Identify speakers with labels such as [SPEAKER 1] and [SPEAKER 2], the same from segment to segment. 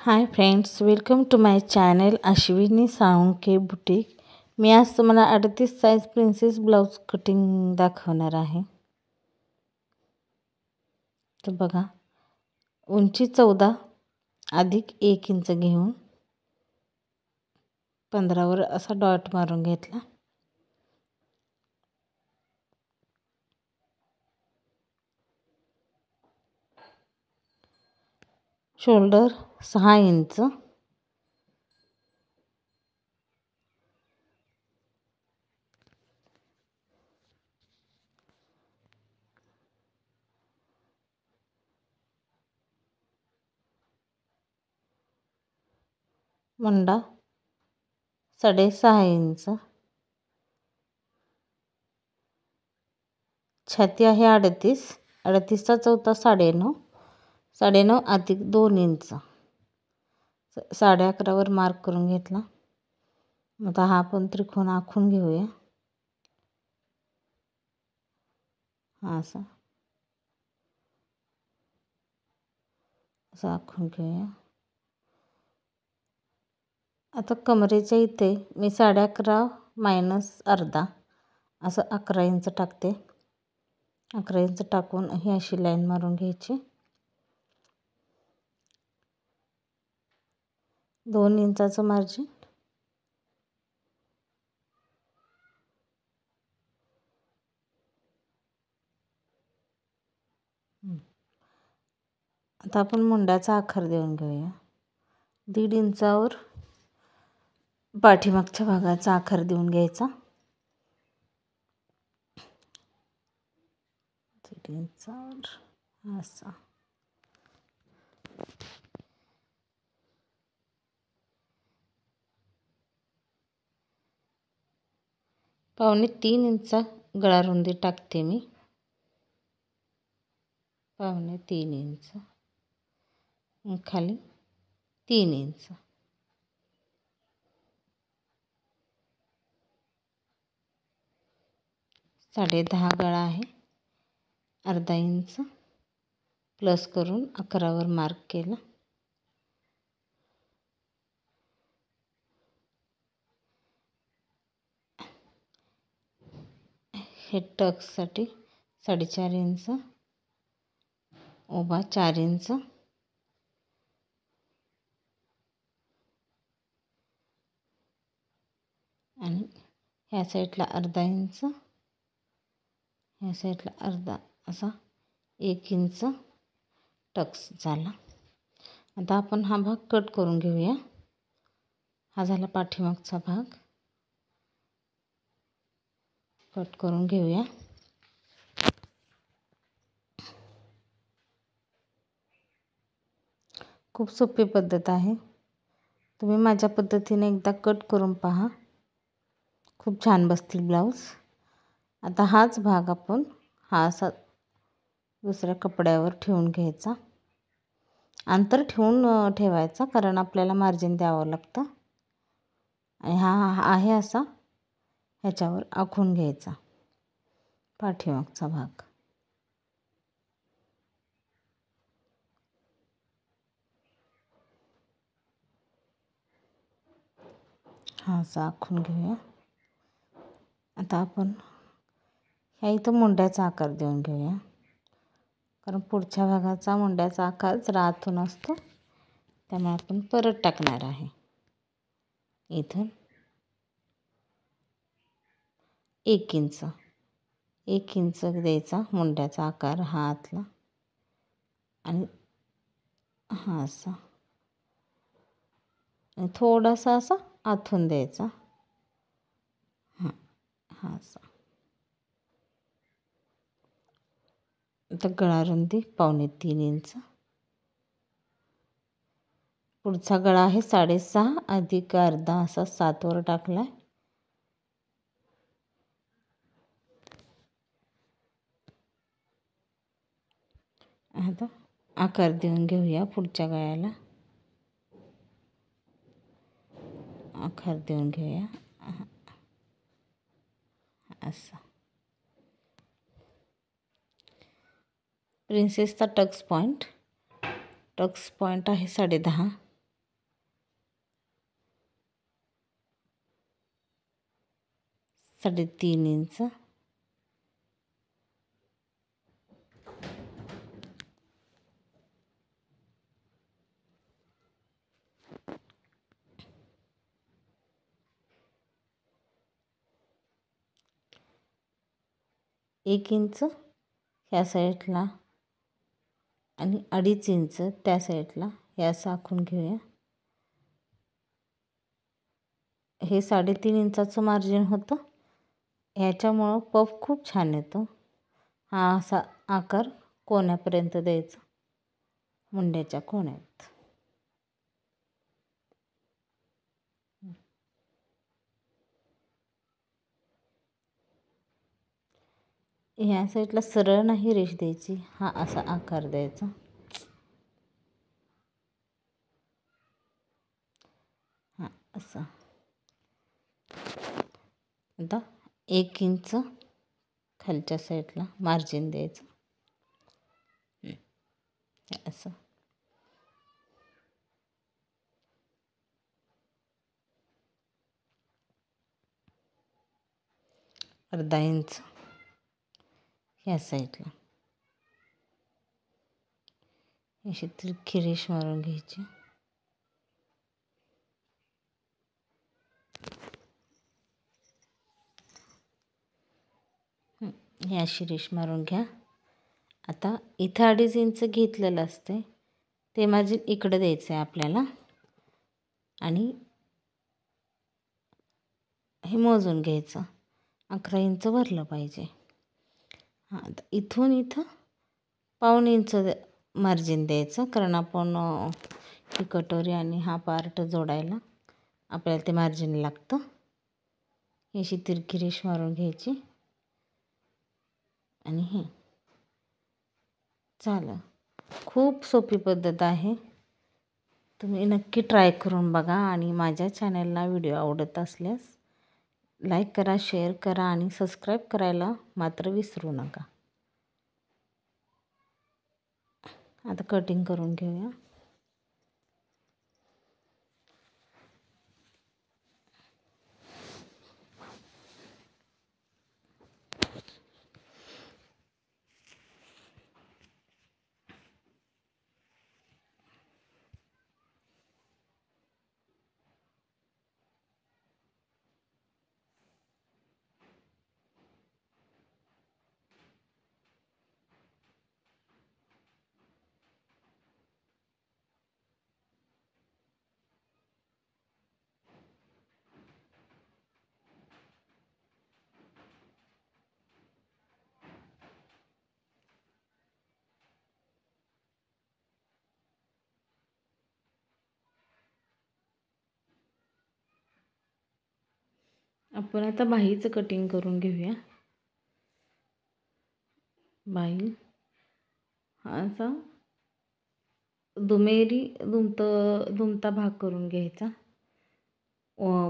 [SPEAKER 1] High friends, welcome to my channel Ashwini Salunkhe boutique. मी आज तुम्हाला 38 साइज प्रिन्सेस ब्लाउज कटिंग दाखवणार आहे। तर बघा, उंची 14 अधिक 1 इंच घेऊन 15 वर असा डॉट मारून घेतला। शोल्डर 6 इंच, मुंडा 6.5 इंच, छाती आहे 38, 38चा चौथा 9.5, 9.5 अधिक 2 इंच, 11.5 वर मार्क करून घेतला। आता हा आपण त्रिकोण आखून घेऊया। असा आखून घेऊया। आता कमरेच्या इथे मी 11.5 मायनस अर्धा असं 11 इंच टाकते। 11 इंच टाकून ही अशी लाईन मारून घ्यायची। 2 इंचाचं मार्जिन, आता आपण मुंड्याचा आकार देऊन घेऊया। 1.5 इंचावर पाठीमागच्या भागाचा आकार देऊन घ्यायचा। 1.5 इंचावर असा पावणे 3 इंच गळा रुंदी टाकते मी। पावणे 3 इंच, खाली 3 इंच, 10.5 गळा आहे। अर्धा इंच प्लस करून 11 वर मार्क केला। हे टक्ससाठी 4.5 इंच, उभा 4 इंच, आणि ह्या साईडला अर्धा इंच, ह्या साईडला अर्धा, असा 1 इंच टक्स झाला। आता आपण हा भाग कट करून घेऊया। हा झाला पाठीमागचा भाग, कट करून घेऊया। खूप सोपी पद्धत आहे, तुम्ही माझ्या पद्धतीने एकदा कट करून पहा, खूप छान बसतील ब्लाउज। आता हाच भाग आपण हा असा दुसऱ्या कपड्यावर ठेवून घ्यायचा। अंतर ठेवून ठेवायचा, कारण आपल्याला मार्जिन द्यावं लागतं। आणि हा आहे असा ह्याच्यावर आखून घ्यायचा पाठीमागचा भाग। हा असा आखून घेऊया। आता आपण ह्या इथं मुंड्याचा आकार देऊन घेऊया, कारण पुढच्या भागाचा मुंड्याचा आकार जरा आतून असतो, त्यामुळे आपण परत टाकणार आहे। इथून 1 इंच, 1 इंच द्यायचा मुंड्याचा आकार हा आतला, आणि हा असा, आणि थोडासा असा आतून द्यायचा। हा असा। आता गळा रुंदी पावणे 3 इंच, पुढचा गळा आहे 6.5 अधिक अर्धा असा 7 वर टाकला। आता आकार देऊन घेऊया पुढच्या गळ्याला, आकार देऊन घेऊया असा। प्रिन्सेसचा टक्स पॉइंट आहे 10.5, 3.5 इंच, 1 इंच ह्या साईडला आणि 2.5 इंच त्या साईडला हे असं आखून घेऊया. हे 3.5 इंचाचं मार्जिन होतं. ह्याच्यामुळं पफ खूप छान येतो. हा असा आकार कोण्यापर्यंत द्यायचा, मुंड्याच्या कोण्यात. ह्या साईडला सरळ नाही रेष द्यायची, हा असा आकार द्यायचा. हा असा. आता 1 इंच खालच्या साईडला मार्जिन द्यायचं, असं. अर्धा इंच ह्या साईडला अशी तिरकी रेष मारून घ्यायची. ही अशी रेष मारून घ्या. आता इथं 2.5 इंच घेतलेलं असते ते मार्जिन इकडं द्यायचं आहे आपल्याला आणि हे मोजून घ्यायचं. 11 इंच भरलं पाहिजे. हां, आता इथून इथं 1.5 इंच मार्जिन द्यायचं, कारण आपण ही कटोरी आणि हा पार्ट जोडायला आपल्याला ते मार्जिन लागतं. ही अशी तिरकी रेष मारून घ्यायची आणि हे झालं. खूप सोपी पद्धत आहे. तुम्ही नक्की ट्राय करून बघा आणि माझ्या चॅनलला व्हिडिओ आवडत असल्यास लाईक करा, शेअर करा आणि सबस्क्राईब करायला मात्र विसरू नका. आता कटिंग करून घेऊया. आपण आता बाहीचं कटिंग करून घेऊया. बाही हा असा दुमता भाग करून घ्यायचा.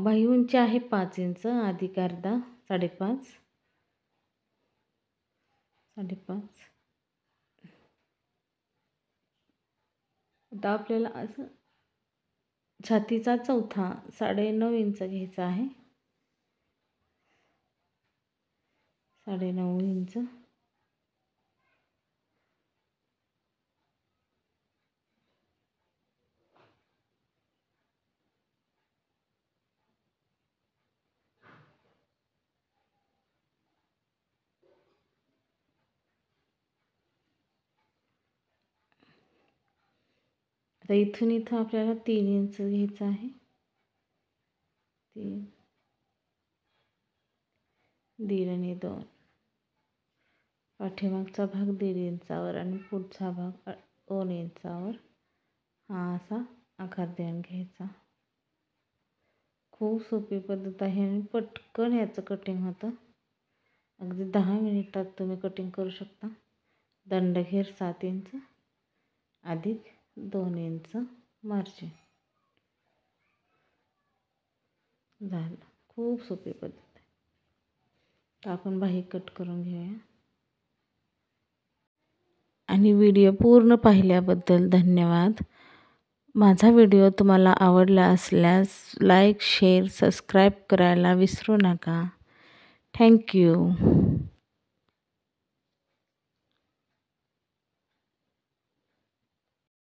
[SPEAKER 1] बाही उंची आहे 5 इंच, अधिक अर्धा 5.5. आता आपल्याला असं छातीचा चौथा 9.5 इंच घ्यायचा आहे. 9.5 इंच. आता इथून इथं आपल्याला 3 इंच घ्यायचं आहे. 3, 1.5 आणि 2. पाठीमागचा भाग 1.5 इंचावर आणि पुढचा भाग 2 इंचावर हा असा आकार देऊन घ्यायचा. खूप सोपी पद्धत आहे आणि पटकन याचं कटिंग होतं. अगदी 10 मिनिटात तुम्ही कटिंग करू शकता. दंडघेर 7 इंच अधिक 2 इंच मार्जिन. झालं. खूप सोपी पद्धत आहे. तर आपण बाही कट करून घेऊया. आणि व्हिडिओ पूर्ण पाहिल्याबद्दल धन्यवाद. माझा व्हिडिओ तुम्हाला आवडला असल्यास लाईक, शेअर, सबस्क्राईब करायला विसरू नका. थँक्यू.